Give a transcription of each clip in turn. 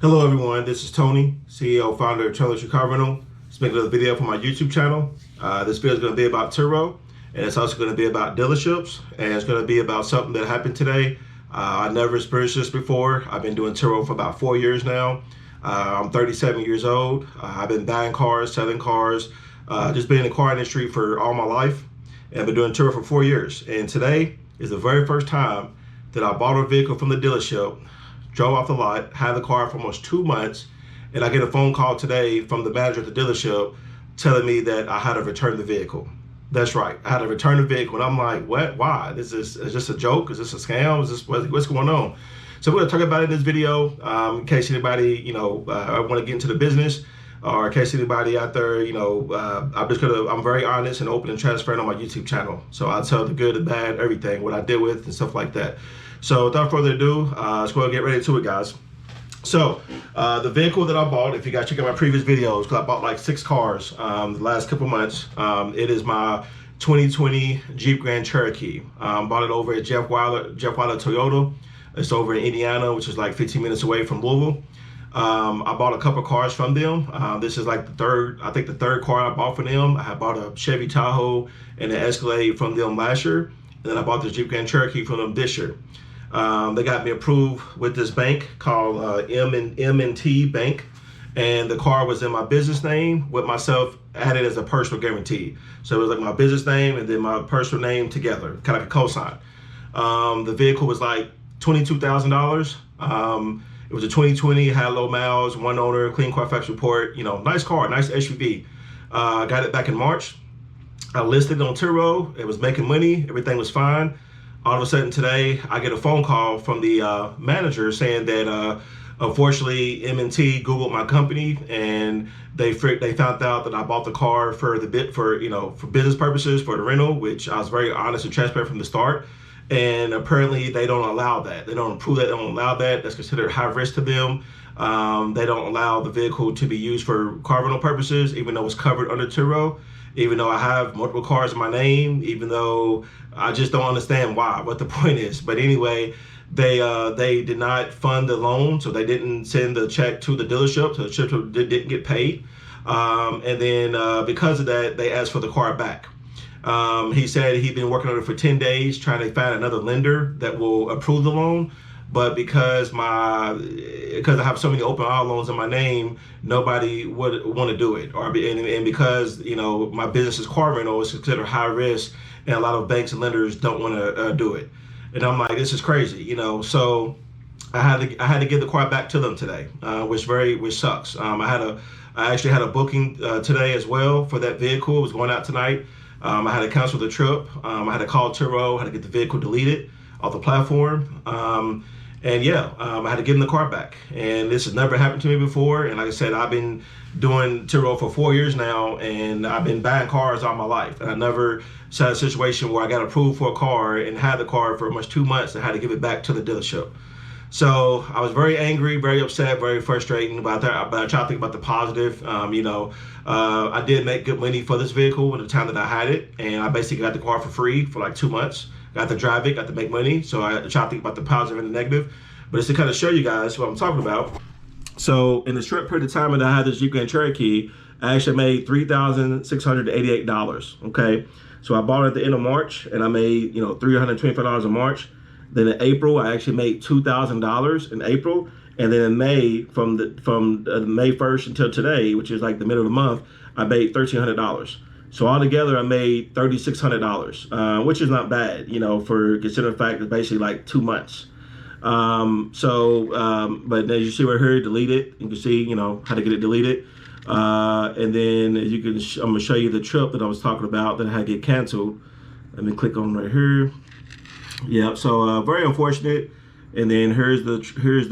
Hello everyone, this is Tony, CEO, founder of Consultation Rental. Just making a video for my YouTube channel. This video is going to be about Turo, and it's also going to be about dealerships, and it's going to be about something that happened today. I never experienced this before. I've been doing Turo for about 4 years now. I'm 37 years old. I've been buying cars, selling cars, just been in the car industry for all my life, and I've been doing Turo for 4 years. And today is the very first time that I bought a vehicle from the dealership, drove off the lot, had the car for almost 2 months, and I get a phone call today from the manager at the dealership telling me that I had to return the vehicle. That's right, I had to return the vehicle, and I'm like, what? Why? Is this a joke? Is this a scam? Is this what's going on? So we're gonna talk about it in this video, in case anybody, want to get into the business, or in case anybody out there, I'm very honest and open and transparent on my YouTube channel. So I tell the good, the bad, everything, what I deal with and stuff like that. So without further ado, let's go and get ready to it, guys. So the vehicle that I bought, if you guys check out my previous videos, because I bought like 6 cars the last couple months, it is my 2020 Jeep Grand Cherokee. Bought it over at Jeff Wyler Toyota. It's over in Indiana, which is like 15 minutes away from Louisville. I bought a couple cars from them. This is like the third car I bought from them. I bought a Chevy Tahoe and an Escalade from them last year. And then I bought the Jeep Grand Cherokee from them this year. They got me approved with this bank called M&T Bank, and the car was in my business name with myself added as a personal guarantee. So it was like my business name and then my personal name together, kind of like a cosign. The vehicle was like $22,000. It was a 2020, had low miles, 1 owner, clean Carfax report. Nice car, nice SUV. I got it back in March. I listed it on Turo. It was making money. Everything was fine. All of a sudden today, I get a phone call from the manager saying that unfortunately M&T Googled my company and they found out that I bought the car for business purposes for the rental, which I was very honest and transparent from the start. And apparently they don't allow that. They don't approve that. They don't allow that. That's considered high risk to them. They don't allow the vehicle to be used for car rental purposes, even though it's covered under Turo. Even though I have multiple cars in my name, even though I just don't understand what the point is. But anyway, they did not fund the loan, so they didn't send the check to the dealership, so the dealership didn't get paid. And then because of that, they asked for the car back. He said he'd been working on it for 10 days, trying to find another lender that will approve the loan. But because I have so many open auto loans in my name, nobody would want to do it. And because my business is car rental, it's considered high risk, and a lot of banks and lenders don't want to do it. And I'm like, this is crazy, So I had to give the car back to them today, which sucks. I actually had a booking today as well for that vehicle. It was going out tonight. I had to cancel the trip. I had to call Turo. I had to get the vehicle deleted off the platform. I had to give them the car back. And this has never happened to me before. And like I said, I've been doing Turo for 4 years now, and I've been buying cars all my life. And I never had a situation where I got approved for a car and had the car for almost 2 months and had to give it back to the dealership. So I was very angry, very upset, very frustrating about that. But I try to think about the positive. I did make good money for this vehicle at the time that I had it, and I basically got the car for free for like 2 months. Got to drive it, got to make money. So I try to think about the positive and the negative. But it's to kind of show you guys what I'm talking about. So in the short period of time that I had this Jeep Grand Cherokee, I actually made $3,688. Okay, so I bought it at the end of March, and I made $325 in March. Then in April, I actually made $2,000 in April, and then in May, from May 1st until today, which is like the middle of the month, I made $1,300. So altogether, I made $3,600, which is not bad, for considering the fact it's basically like 2 months. But as you see right here, delete it. You can see, how to get it deleted. And then as I'm gonna show you the trip that I was talking about that I had to get canceled. Let me click on right here. Yeah, so very unfortunate. And then here's the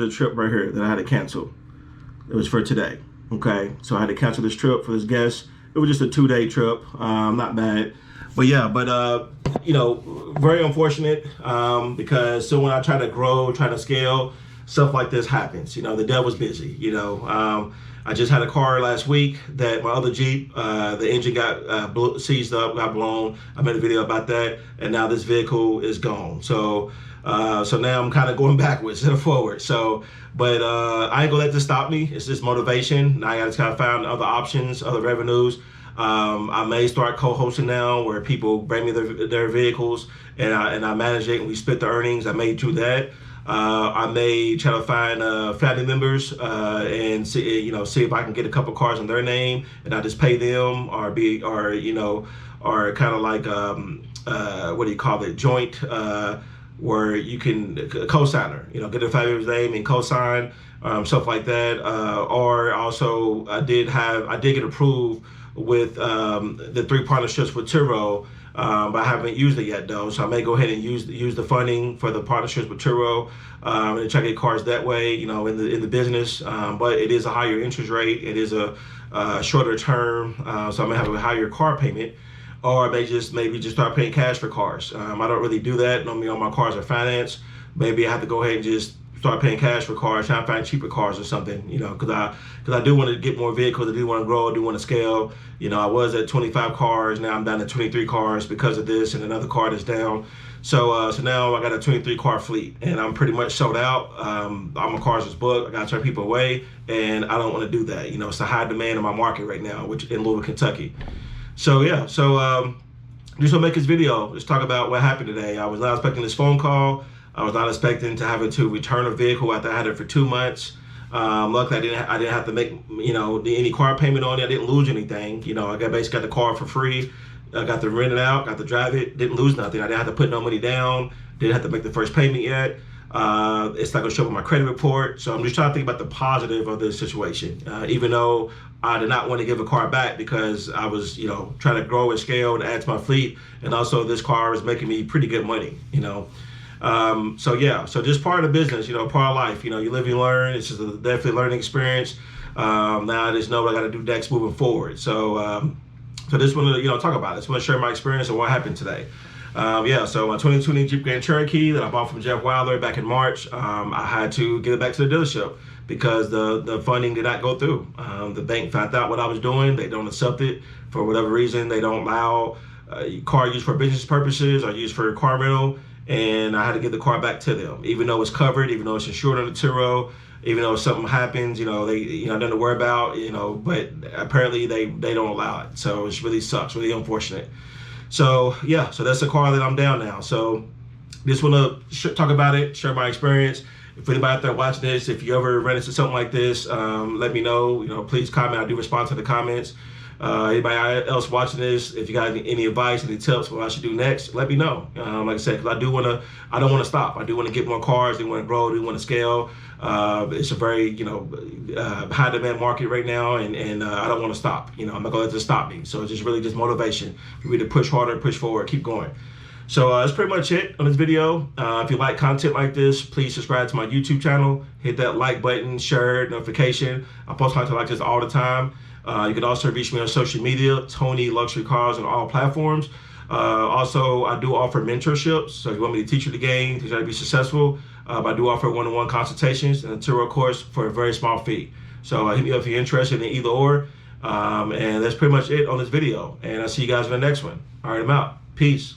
trip right here that I had to cancel. It was for today. Okay, so I had to cancel this trip for this guest. It was just a 2-day trip, not bad. But yeah, very unfortunate because so when I try to grow, try to scale, stuff like this happens. The devil's busy. I just had a car last week that my other Jeep, the engine got seized up, got blown. I made a video about that, and now this vehicle is gone. So So now I'm kind of going backwards instead of forward. So, but I ain't gonna let this stop me. It's just motivation. Now I gotta try to find other options, other revenues. I may start co-hosting now where people bring me their vehicles and I manage it and we split the earnings. I may do that. I may try to find family members and see if I can get a couple cars in their name and I just pay them or kind of like what do you call it, joint, where you can co-signer, get a family member's name and co-sign, stuff like that. Or also I did get approved with the 3 partnerships with Turo. But I haven't used it yet though, so I may go ahead and use the funding for the partnerships with Turo and try to get cars that way, in the business. But it is a higher interest rate. It is a shorter term, so I may have a higher car payment, or I may maybe just start paying cash for cars. I don't really do that. Normally all my cars are financed. Maybe I have to go ahead and just start paying cash for cars, trying to find cheaper cars or something, because I do want to get more vehicles, I do want to grow, I do want to scale. I was at 25 cars, now I'm down to 23 cars because of this and another car that's down. So now I got a 23 car fleet and I'm pretty much sold out. All my cars is booked, I got to turn people away and I don't want to do that. It's a high demand in my market right now, which in Louisville, Kentucky. So yeah, just want to make this video, just talk about what happened today. I was not expecting this phone call. I was not expecting to having to return a vehicle after I had it for 2 months. Luckily, I didn't have to make any car payment on it. I didn't lose anything. I basically got the car for free. I got to rent it out, got to drive it. Didn't lose nothing. I didn't have to put no money down. Didn't have to make the first payment yet. It's not gonna show up on my credit report. So I'm just trying to think about the positive of this situation. Even though I did not want to give a car back because I was trying to grow and scale and add to my fleet, and also this car is making me pretty good money. So yeah, so just part of the business, part of life, you live, you learn. It's just a definitely learning experience. Now I just know what I got to do next moving forward. So just want to, talk about it. Just want to share my experience and what happened today. So my 2020 Jeep Grand Cherokee that I bought from Jeff Wilder back in March, I had to get it back to the dealership because the funding did not go through. The bank found out what I was doing. They don't accept it for whatever reason. They don't allow car used for business purposes or used for car rental. And I had to give the car back to them, even though it's covered, even though it's insured under Turo, even though if something happens, they nothing to worry about, but apparently they don't allow it. So it really sucks, really unfortunate. So yeah, so that's the car that I'm down now. So just want to talk about it, share my experience. If anybody out there watching this, if you ever run into something like this, let me know. Please comment. I do respond to the comments. Anybody else watching this, if you got any advice, any tips, what I should do next, let me know. Like I said, because I don't want to stop. I do want to get more cars. I want to grow. I want to scale. It's a very, high demand market right now, and I don't want to stop. I'm not going to let this stop me. So it's just really just motivation for me to push harder, push forward, keep going. So that's pretty much it on this video. If you like content like this, please subscribe to my YouTube channel. Hit that like button, share, notification. I post content like this all the time. You can also reach me on social media, Tony Luxury Cars on all platforms. Also, I do offer mentorships. So if you want me to teach you the game, to try to be successful, I do offer one-on-one consultations and a Turo course for a very small fee. So hit me up if you're interested in either or. And that's pretty much it on this video. And I'll see you guys in the next one. All right, I'm out. Peace.